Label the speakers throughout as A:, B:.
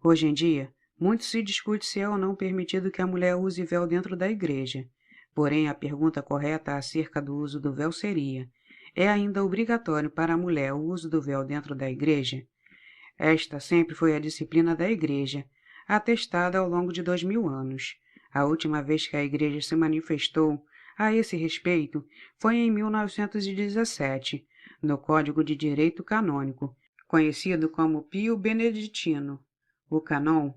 A: Hoje em dia, muito se discute se é ou não permitido que a mulher use véu dentro da igreja. Porém, a pergunta correta acerca do uso do véu seria: é ainda obrigatório para a mulher o uso do véu dentro da igreja? Esta sempre foi a disciplina da igreja, atestada ao longo de 2000 anos. A última vez que a igreja se manifestou a esse respeito foi em 1917, no Código de Direito Canônico, conhecido como Pio Beneditino. O Cânon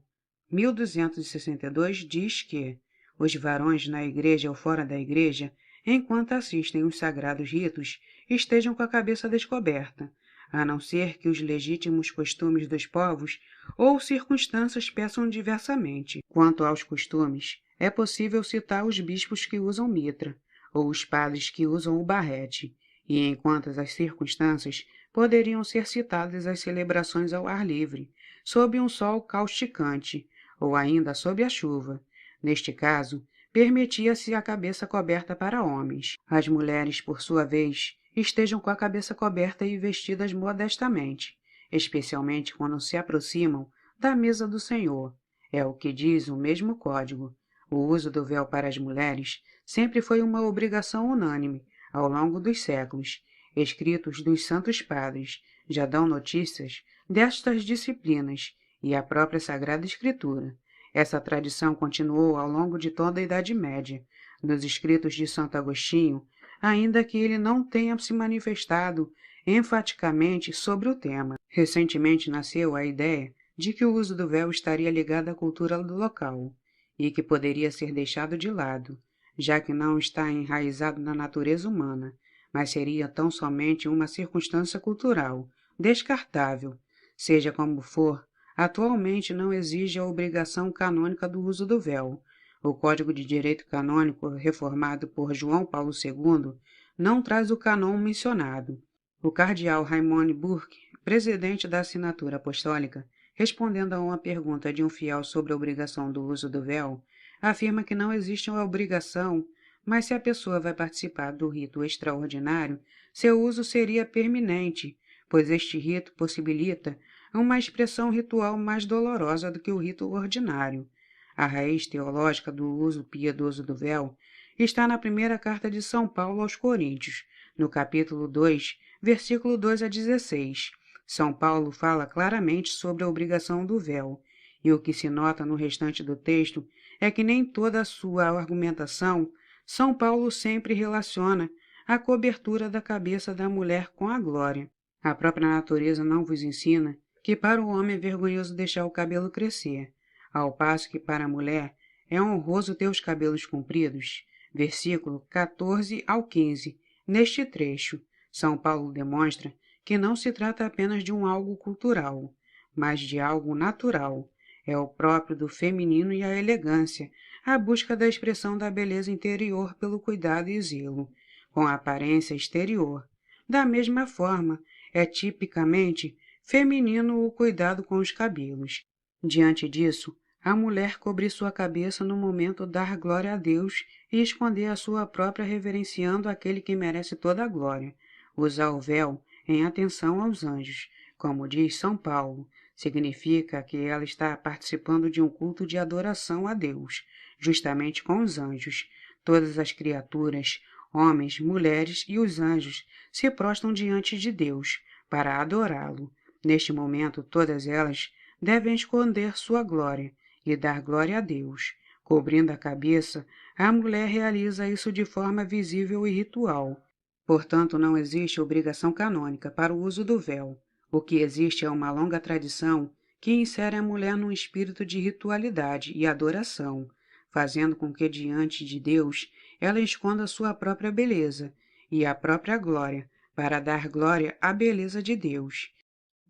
A: 1262 diz que os varões na igreja ou fora da igreja, enquanto assistem os sagrados ritos, estejam com a cabeça descoberta, a não ser que os legítimos costumes dos povos ou circunstâncias peçam diversamente. Quanto aos costumes, é possível citar os bispos que usam mitra, ou os padres que usam o barrete, e enquanto as circunstâncias poderiam ser citadas as celebrações ao ar livre, sob um sol causticante, ou ainda sob a chuva. Neste caso, permitia-se a cabeça coberta para homens. As mulheres, por sua vez, estejam com a cabeça coberta e vestidas modestamente, especialmente quando se aproximam da mesa do Senhor. É o que diz o mesmo código. O uso do véu para as mulheres sempre foi uma obrigação unânime ao longo dos séculos. Escritos dos santos padres já dão notícias destas disciplinas e a própria Sagrada Escritura. Essa tradição continuou ao longo de toda a Idade Média. Nos escritos de Santo Agostinho, ainda que ele não tenha se manifestado enfaticamente sobre o tema. Recentemente nasceu a ideia de que o uso do véu estaria ligado à cultura do local e que poderia ser deixado de lado, já que não está enraizado na natureza humana, mas seria tão somente uma circunstância cultural, descartável. Seja como for, atualmente não exige a obrigação canônica do uso do véu. O Código de Direito Canônico, reformado por João Paulo II, não traz o cânon mencionado. O cardeal Raymond Burke, presidente da Assinatura Apostólica, respondendo a uma pergunta de um fiel sobre a obrigação do uso do véu, afirma que não existe uma obrigação, mas se a pessoa vai participar do rito extraordinário, seu uso seria permanente, pois este rito possibilita uma expressão ritual mais dolorosa do que o rito ordinário. A raiz teológica do uso piedoso do véu está na primeira carta de São Paulo aos Coríntios, no capítulo 2, versículo 2 a 16. São Paulo fala claramente sobre a obrigação do véu, e o que se nota no restante do texto é que nem toda a sua argumentação, São Paulo sempre relaciona a cobertura da cabeça da mulher com a glória. A própria natureza não vos ensina que para o homem é vergonhoso deixar o cabelo crescer, ao passo que para a mulher é honroso ter os cabelos compridos. Versículo 14 ao 15. Neste trecho, São Paulo demonstra que não se trata apenas de um algo cultural, mas de algo natural. É o próprio do feminino e a elegância, a busca da expressão da beleza interior pelo cuidado e zelo, com a aparência exterior. Da mesma forma, é tipicamente feminino o cuidado com os cabelos. Diante disso, a mulher cobrir sua cabeça no momento dar glória a Deus e esconder a sua própria reverenciando aquele que merece toda a glória. Usar o véu em atenção aos anjos, como diz São Paulo, significa que ela está participando de um culto de adoração a Deus, justamente com os anjos. Todas as criaturas, homens, mulheres e os anjos, se prostram diante de Deus para adorá-lo. Neste momento, todas elas devem esconder sua glória e dar glória a Deus. Cobrindo a cabeça, a mulher realiza isso de forma visível e ritual. Portanto, não existe obrigação canônica para o uso do véu. O que existe é uma longa tradição que insere a mulher num espírito de ritualidade e adoração, fazendo com que diante de Deus ela esconda sua própria beleza e a própria glória, para dar glória à beleza de Deus.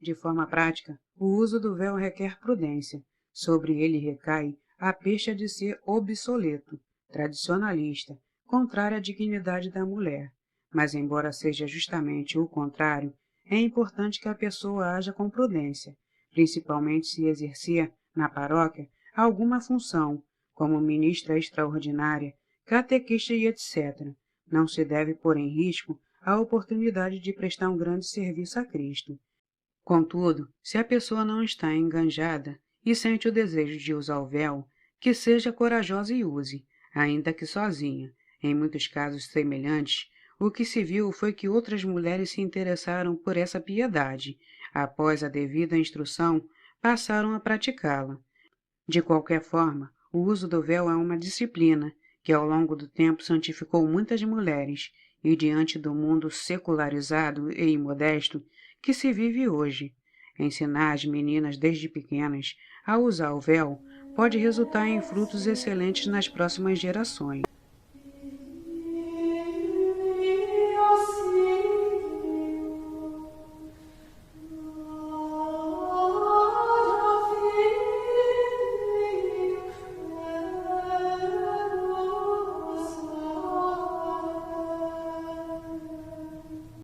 A: De forma prática, o uso do véu requer prudência. Sobre ele recai a pecha de ser obsoleto, tradicionalista, contrário à dignidade da mulher. Mas, embora seja justamente o contrário, é importante que a pessoa haja com prudência, principalmente se exercer, na paróquia, alguma função, como ministra extraordinária, catequista e etc. Não se deve pôr em risco a oportunidade de prestar um grande serviço a Cristo. Contudo, se a pessoa não está enganjada e sente o desejo de usar o véu, que seja corajosa e use, ainda que sozinha. Em muitos casos semelhantes, o que se viu foi que outras mulheres se interessaram por essa piedade. Após a devida instrução, passaram a praticá-la. De qualquer forma, o uso do véu é uma disciplina que ao longo do tempo santificou muitas mulheres, e diante do mundo secularizado e imodesto que se vive hoje, ensinar as meninas desde pequenas a usar o véu pode resultar em frutos excelentes nas próximas gerações.